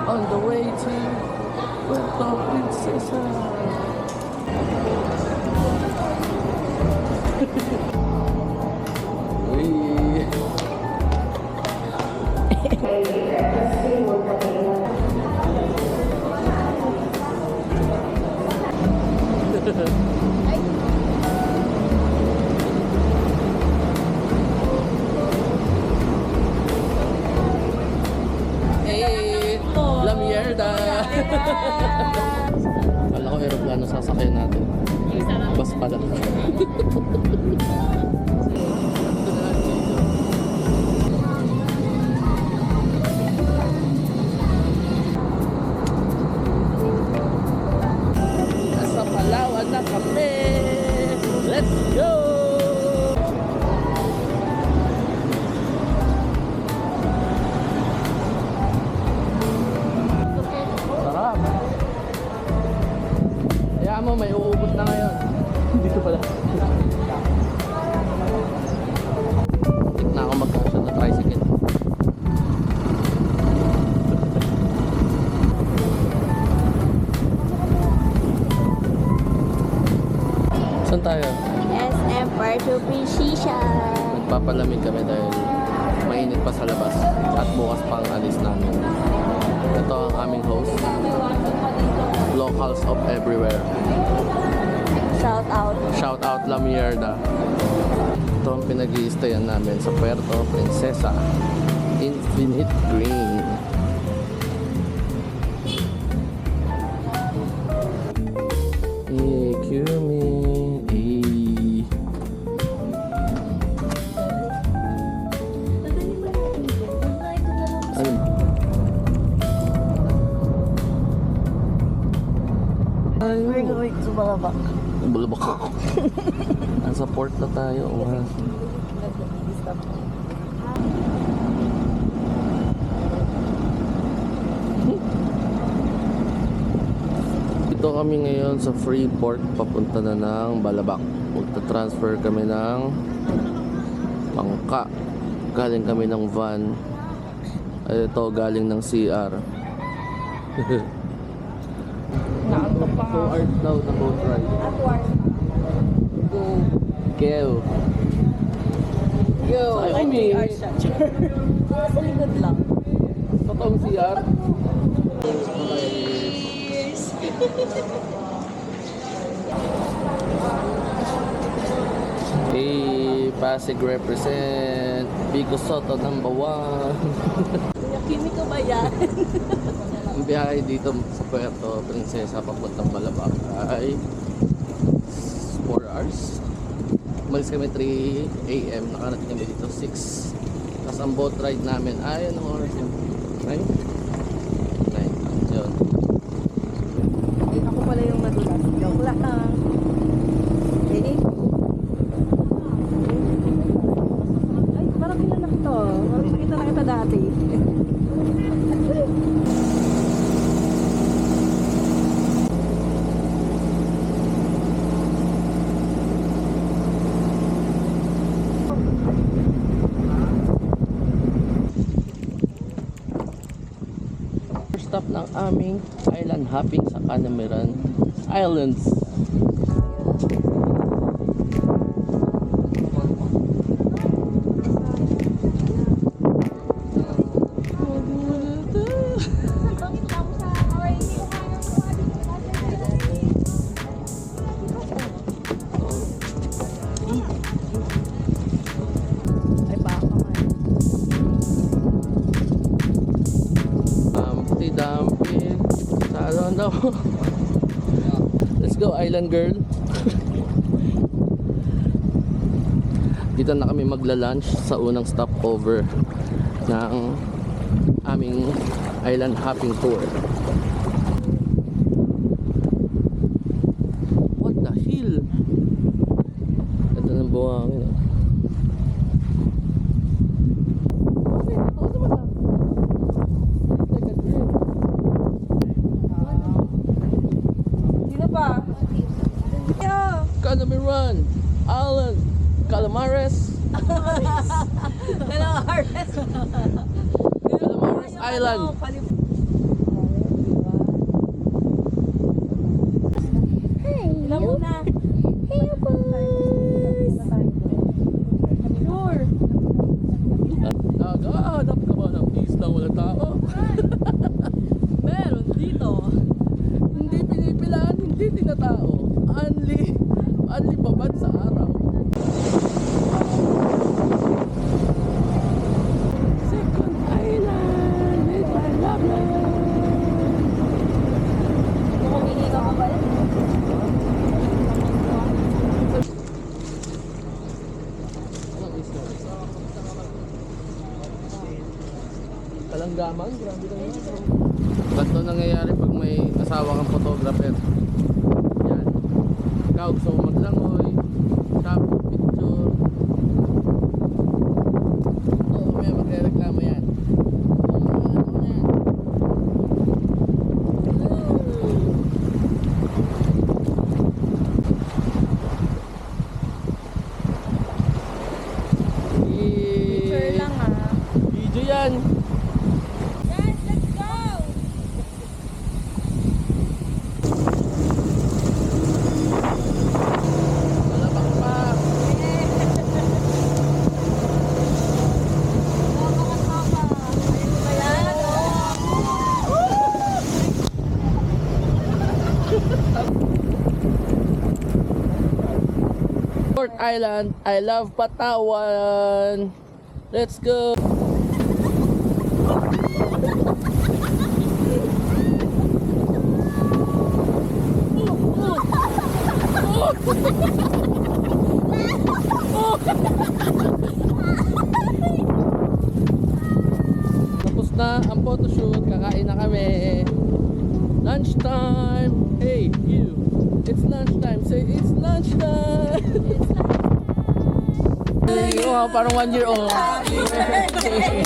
on the way to Puerto Princesa. Hey, La Mierda. Kala ko aeroplano sasakyan natin. Bus pala. Nasa Palawan na kami. Let's go! Sarap. Kaya mo, may uubos na ngayon. Dito pala. Tik na ako magkasya na tricycle. Saan tayo? SM Puerto Princesa. Magpapalamig kami dahil mainit pa sa labas at bukas pang alis namin. Ito ang aming host. Locals of everywhere. Shout out. Shout out La Mierda. Ito ang pinag-i-stayan namin sa Puerto Princesa. Infinite Green. Cumin. Ano? We're going to Balabak. Bulabak ako. Nasa port na tayo. Dito kami ngayon sa Freeport, papunta na ng Balabac. Magta-transfer kami ng bangka. Galing kami ng van. Ay, ito galing ng CR. Naantok pa 2 hours daw na boat ride. Go. Go. Go. Ay, umi. Sa likod lang. Totoong CR. Hey, Pasig represent. Bigo Soto #1. Kimi ko ba yan? Ang biyahe dito sa Puerto Princesa papuntang Balabac ay 4 hours. Umalis kami 3 AM. Nakarating kami dito 6. Tapos ang boat ride namin ay anong oras yun? 9? 9. Yun. Hindi ako pala yung madulas. Joke lang. Ready? Ay, parang kilala ko to. Parang nakita na kita dati. Stop ng aming island hopping sa Canamaran Islands. Ay, baka man. Dumping sa daw. Let's go island girl. Dito na kami magla-lunch sa unang stopover ng aming island hopping tour. What the hell? Ganda ng buhangin. Canamaran Island, Calamares. Calamares. Calamares Island. Kalanggaman, grabe naman. Ganito nangyayari pag may asawa kang photographer. Yan. Ikaw gusto mo maglangoy, shop, picture. Oo, may magre-reklamo yan. Picture lang ah. Video yan. Guys, let's go! Malabak pa. Port Island, I love Patawan. Let's go. Tapos na ang photoshoot, kakain na kami. Lunchtime. Hey, you. It's lunchtime. Say it's lunchtime. Oh, parang 1 year old. Happy birthday!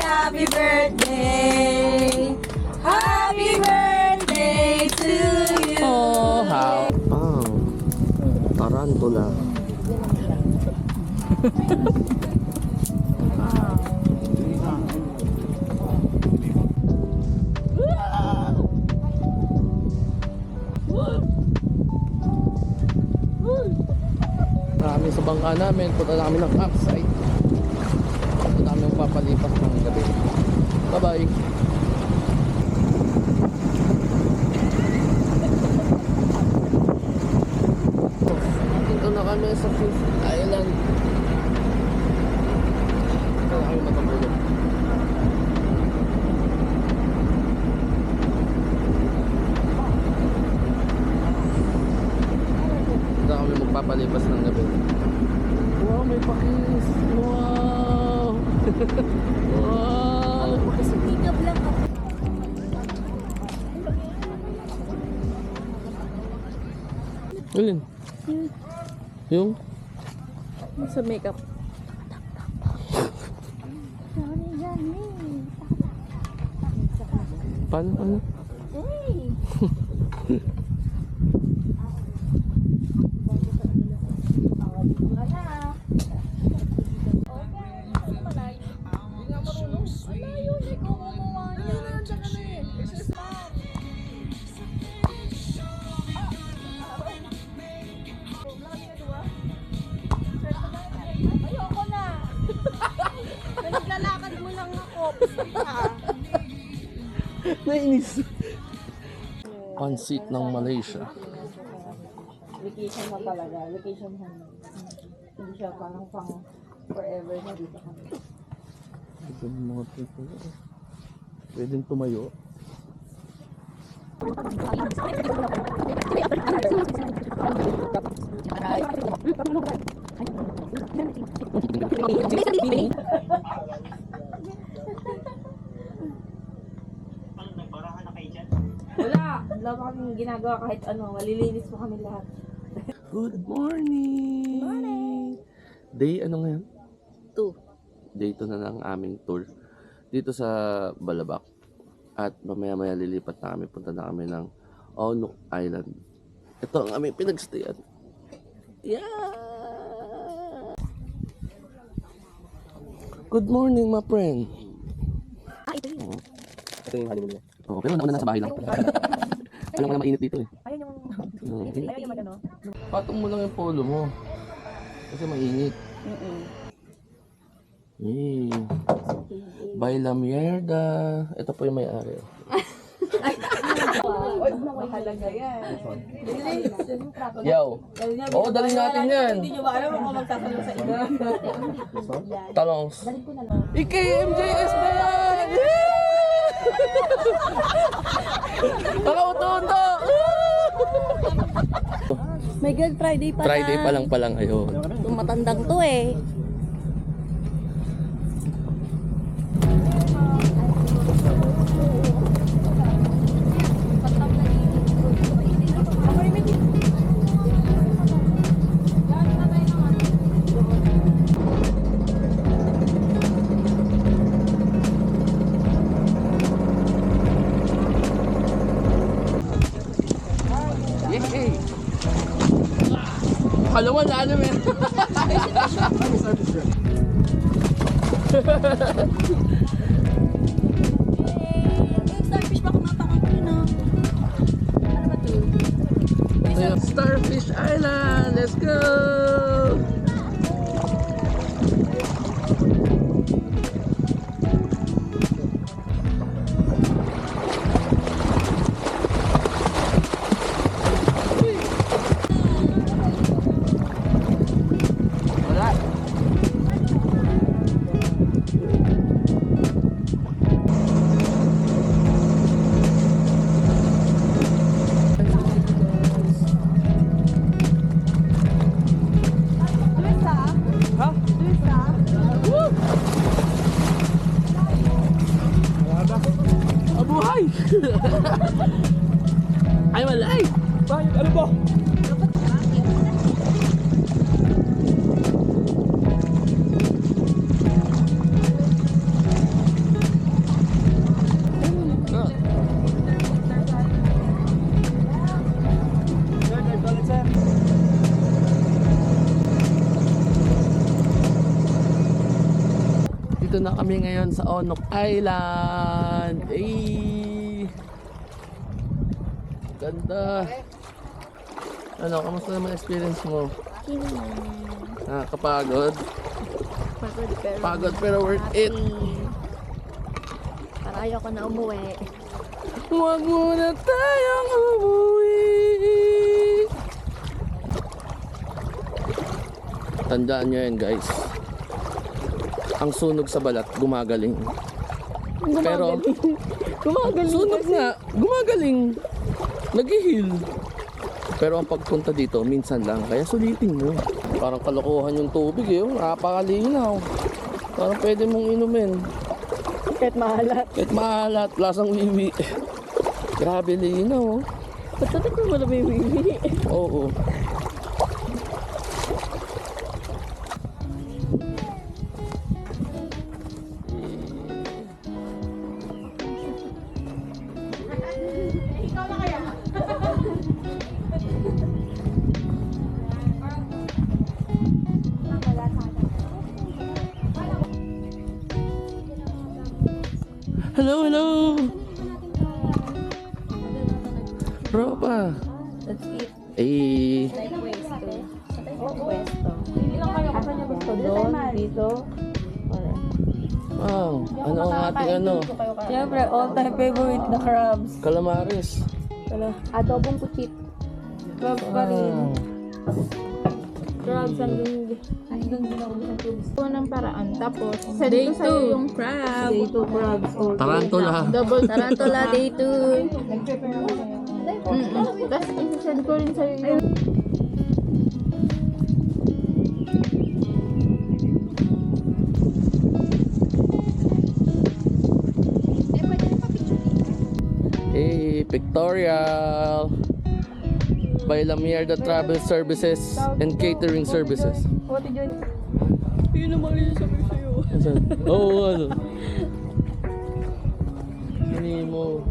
Happy birthday! Happy birthday to you! Oh, how? Oh, tarantula. Marami sa bangka namin, punta na kami ng campsite. Punta na kami magpapalipas ng gabi. Bye bye. Dito na kami sa Fifth Island. Dito na kami matulog. Dito na kami magpapalipas ng gabi. Wow, may pakis! Wow! Wow! Makasumikap lang ako. Alin? Yung? Sa makeup. Paano? Hey! Ayoko na. Naglalakad mo lang ako. Nainis. Pansit ng Malaysia. Vacation na talaga. Vacation na. Hindi siya parang pang forever na dito kami. Ito yung mga tipo. Pwedeng tumayo. Wala pa kaming ginagawa kahit ano. Malilinis pa kami lahat. Good morning! Good morning! Day ano ngayon? 2. Day 2 na ng aming tour. Dito sa Balabac. At mamaya-maya lilipat na kami. Punta na kami ng Onuk Island. Ito ang aming pinagstayan. Yeah! Good morning, my friend. Ito yun. Ito yung honeymoon niya. Oh, pero nauna nasa bahay lang. Alam ko na mainit dito eh. Ayun yung... Mm. Ayun yung ano. Patong mo lang yung polo mo. Kasi mainit. Eh. By La Mierda. Ito po yung may-ari. Mahalaga yan. Yaw. Oo, dalhin natin yan. Hindi nyo ba alam kung magsasabi sa iba? Talongs. IKMJS na yan! Pakauto-unto! My God, Friday pa Friday pa lang ayun. Itong matandang to eh. Kala mo na ano men. Starfish pa kumapakang ko na. Ano ba to? Starfish Island, let's go! Wala. Ha? Abuhay! Ay, malay! Bakit? Ano ba? Dito na kami ngayon sa Onok Island. Ay! Ganda. Ano, kamusta naman experience mo? Nakakapagod? Pagod pero worth it. Para ayoko na umuwi. Huwag muna tayong umuwi. Tandaan nyo yan guys. Ang sunog sa balat, gumagaling. Pero, sunog nga, gumagaling. Nag-heal. Pero ang pagpunta dito, minsan lang. Kaya sulitin mo. Parang kalokohan yung tubig eh. Napakalinaw. Parang pwede mong inumin. Kahit mahalat. Kahit maalat, lasang wiwi. Grabe linaw. Ba't natin ko wala may wiwi? Oo. Hello, hello. Ropa. Let's eat. Eh, Like pwesto. Pwesto. Ilang kayo kasi niya gusto doon? Dito? wow. Ano ang ating ano? Siyempre, all-time favorite na crabs. Calamares. Adobong kuchit. Crabs pa rin. Ah. Crabs hanggang din ako sa tubig. Ito ng paraan. Tapos, send ko sa'yo yung crab. Day 2 crabs. Tarantula. Double tarantula, day 2. Tapos, isa-send ko rin sa'yo yung... Eh, pictorial. By Lamierda Travel Services and Catering Services. What did you... Yun naman rin sabi sa'yo. Oo, ano? Hindi mo.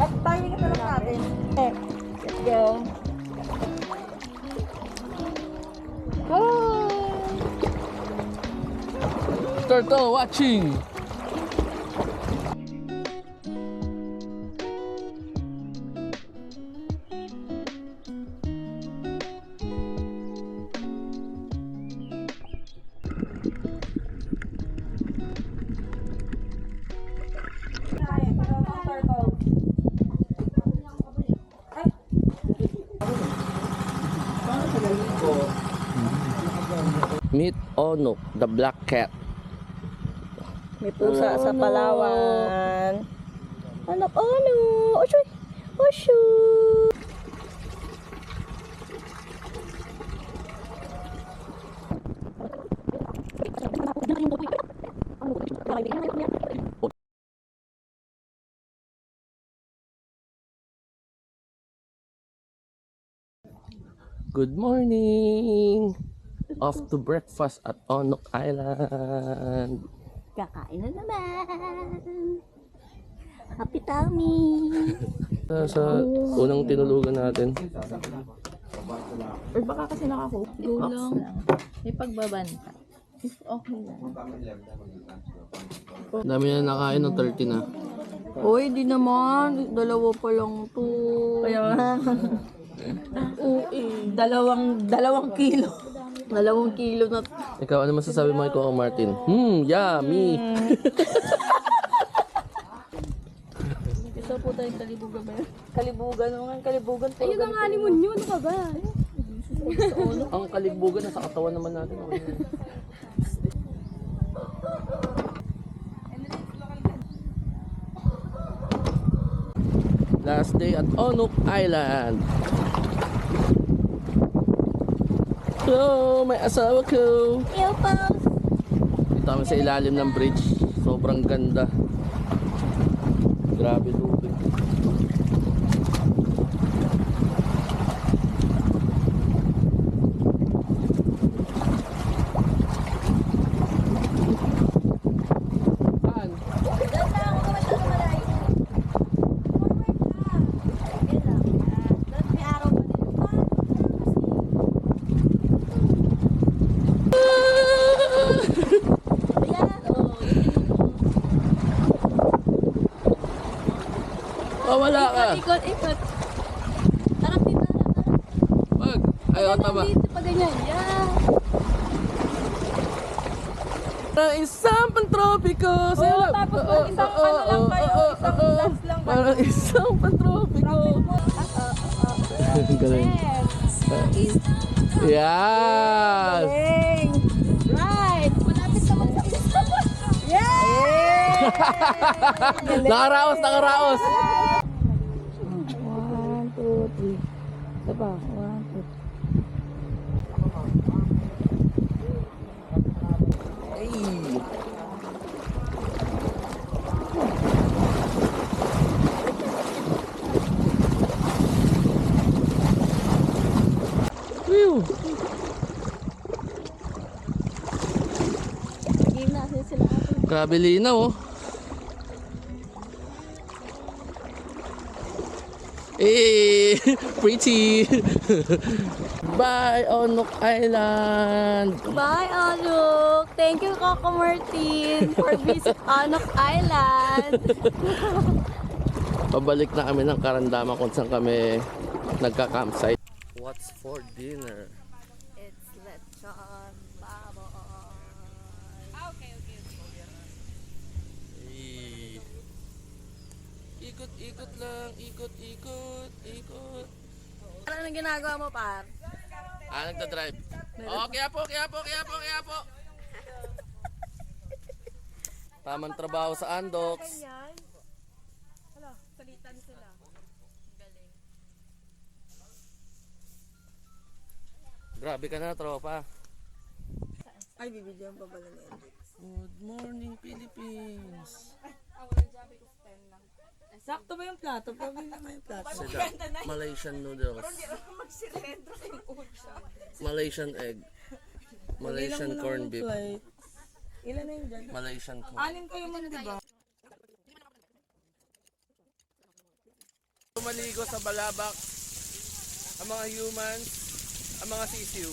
At timing ito lang natin. Let's go. Turtle watching. Meet Onok, the black cat. May pusa sa Palawan. Anak, ano? Oshoy! Oshoy! Good morning! Off to breakfast at Onok Island. Kakain na naman. Happy tummy. Sa unang tinulugan natin. Or baka kasi Gulong. May pagbabanta. Okay lang. Dami na nakain ng 30 na. Uy, di naman. Dalawa pa lang to. Kaya nga. Dalawang kilo. 2 kilo na. Ikaw, ano masasabi mo kay Coco Martin? Yummy! Gusto po tayong kalibugan ba yun? Kalibugan naman, kalibugan. Ayun ang honeymoon nyo, ano ka ba? Ang kalibugan nasa katawan naman natin. Last day at Onok Island. Hello, may asawa ko. Ew, Pams! Dito kami sa ilalim ng bridge. Sobrang ganda. Grabe lubid. Saan? Oh, wala ka. Ikot. Tarap din na. Wag. Ayaw, tama. Dito pa ganyan. Yeah. Parang isang pantropiko. Oo, tapos isang ano lang kayo, isang dance lang kayo. Parang isang pantropiko. Galing. Yes! Right. Malapit naman sa Nakaraos. 1, 2, 3. Ito pa. 1, 2, 3. Ay! Whew! Game na sila. Grabe linaw, oh. Eh, pretty. Bye, Onok Island. Bye, Anuk. Thank you, Coco Martin, for visit Anok Island. Pabalik na kami ng Karandama kung saan kami nagka-campsite. What's for dinner? It's lechon baboy. Okay. Eh, ikot lang, ikot. Ano nang ginagawa mo, par? Nagda-drive. Oh, kaya po. Tamang trabaho sa Andox. Yan. Hala, salitan sila. Galing. Grabe ka na, tropa. Ay, bibigyan pa pala nila. Good morning, Philippines. Sakto ba yung plato? Probably naman yung plato. Malaysian noodles. Malaysian egg. Malaysian corned beef. Ilan na yun dyan? Malaysian corn. 6 kayo man, diba? Maligo sa Balabak ang mga humans, ang mga sisiw.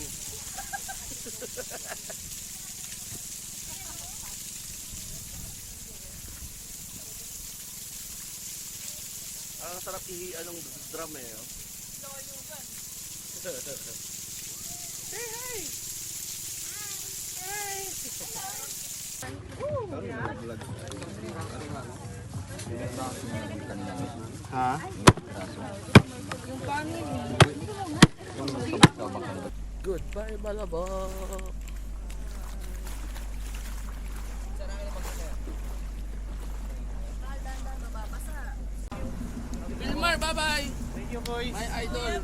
Ang sarap ihian ng drum eh. Oh. Hey, hey! Ha? Goodbye, Balabak! Wilmar, bye-bye! Thank you, boys! My idol!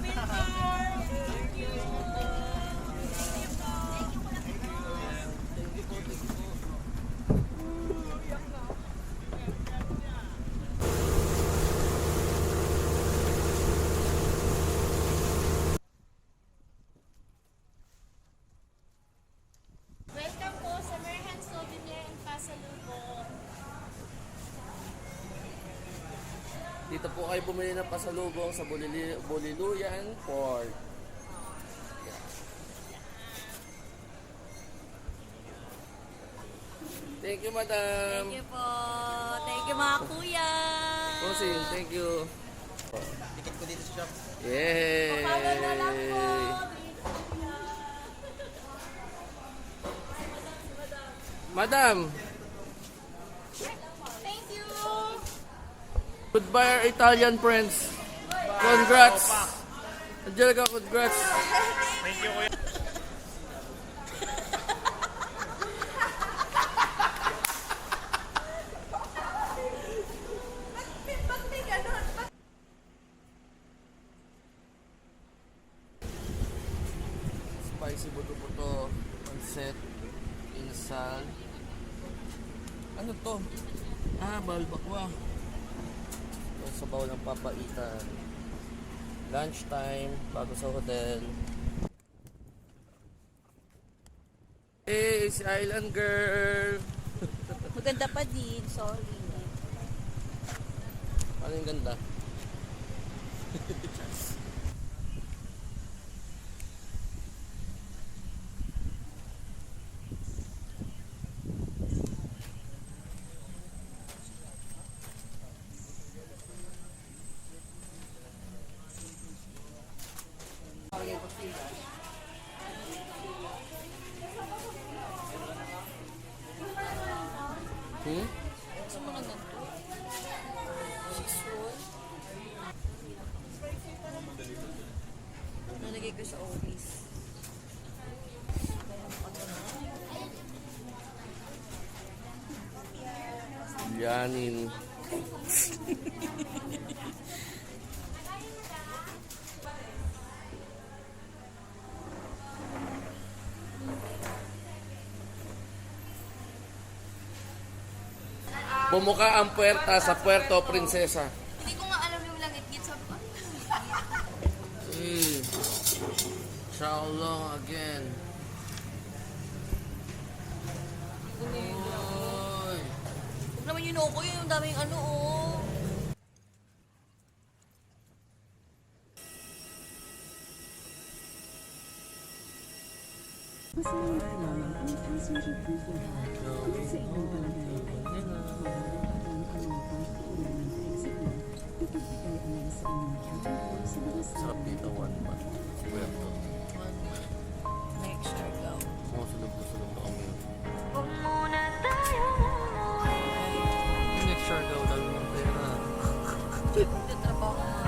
po kayo bumili ng pasalubong sa Buliluyan Port. Thank you, madam. Thank you po. Thank you mga kuya. Bossing, thank you. Tikit ko dito sa shop. Yay! Follow na lang po. Madam, Thank you. goodbye our Italian friends. Congrats. Angelica, congrats. Thank you, kuya. Spicy buto-buto, pancit, inasal. Ano to? Balbakwa. Ito sa bawl ng papaitan. Lunchtime, bago sa hotel. Hey, si Island Girl! Maganda pa din. Sorry. Ano yung ganda? Hmm? Gusto mo na ganito? 6 roll. Nalagay ko sa office. Yanin. Bumuka ang puwerta sa Puerto Princesa. Hindi ko nga alam yung langit-git sa ba? Hey, Xiaolong again. Oy. Huwag naman yun ako yung daming ano oh. Sarap dito, one month. Puerto. Next year daw. Sumusulog na kami. Huwag muna tayo Next year daw, dami ng pera. Trabaho